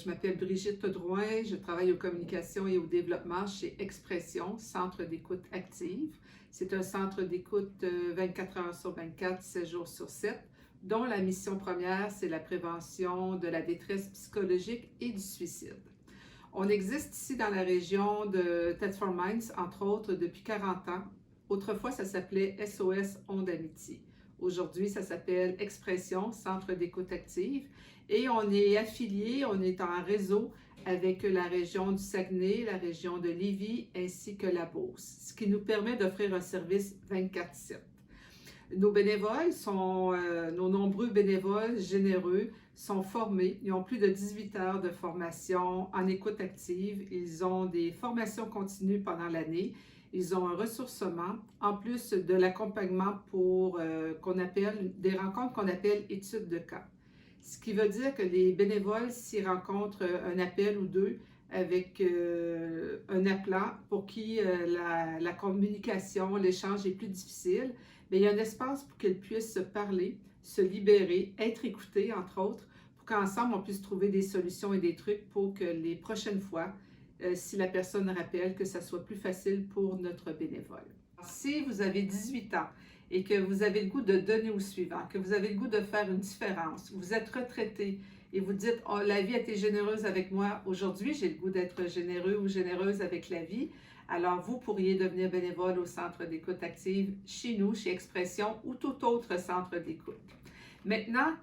Je m'appelle Brigitte Drouin, je travaille aux communications et au développement chez Expression, Centre d'écoute active. C'est un centre d'écoute 24 heures sur 24, 7 jours sur 7, dont la mission première, c'est la prévention de la détresse psychologique et du suicide. On existe ici dans la région de Thetford Mines, entre autres, depuis 40 ans. Autrefois, ça s'appelait SOS Ondes d'amitié. Aujourd'hui, ça s'appelle Expression, Centre d'écoute active. Et on est affilié, on est en réseau avec la région du Saguenay, la région de Lévis ainsi que la Beauce, ce qui nous permet d'offrir un service 24/7. Nos bénévoles nos nombreux bénévoles généreux sont formés. Ils ont plus de 18 heures de formation en écoute active. Ils ont des formations continues pendant l'année. Ils ont un ressourcement, en plus de l'accompagnement pour des rencontres qu'on appelle études de cas. Ce qui veut dire que les bénévoles, s'ils rencontrent un appel ou deux avec un appelant pour qui la communication, l'échange est plus difficile, mais il y a un espace pour qu'ils puissent se parler, se libérer, être écoutés, entre autres, pour qu'ensemble, on puisse trouver des solutions et des trucs pour que les prochaines fois, si la personne rappelle, que ça soit plus facile pour notre bénévole. Si vous avez 18 ans et que vous avez le goût de donner au suivant, que vous avez le goût de faire une différence, vous êtes retraité et vous dites « Oh, la vie a été généreuse avec moi, aujourd'hui j'ai le goût d'être généreux ou généreuse avec la vie », alors vous pourriez devenir bénévole au Centre d'écoute active chez nous, chez Expression ou tout autre centre d'écoute. Maintenant,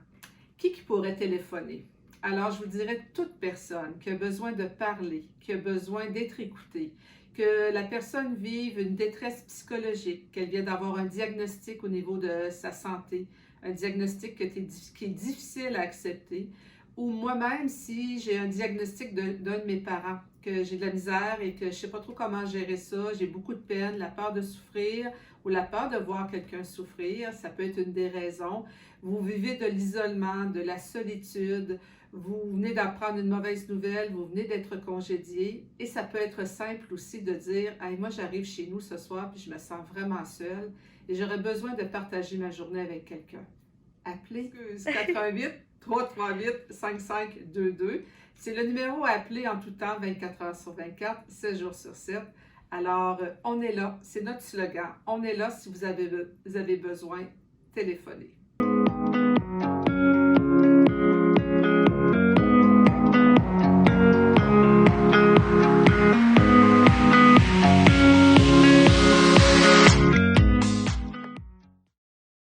qui pourrait téléphoner? Alors, je vous dirais toute personne qui a besoin de parler, qui a besoin d'être écoutée, que la personne vive une détresse psychologique, qu'elle vient d'avoir un diagnostic au niveau de sa santé, un diagnostic qui est difficile à accepter, ou moi-même, si j'ai un diagnostic d'un de mes parents, que j'ai de la misère et que je ne sais pas trop comment gérer ça, j'ai beaucoup de peine, la peur de souffrir ou la peur de voir quelqu'un souffrir, ça peut être une des raisons. Vous vivez de l'isolement, de la solitude, vous venez d'apprendre une mauvaise nouvelle, vous venez d'être congédié et ça peut être simple aussi de dire « Hey, moi j'arrive chez nous ce soir puis je me sens vraiment seule et j'aurais besoin de partager ma journée avec quelqu'un. » Appelez 88 338 5522. C'est le numéro à appeler en tout temps, 24 heures sur 24, 7 jours sur 7. Alors, on est là, c'est notre slogan. On est là si vous avez besoin, téléphonez.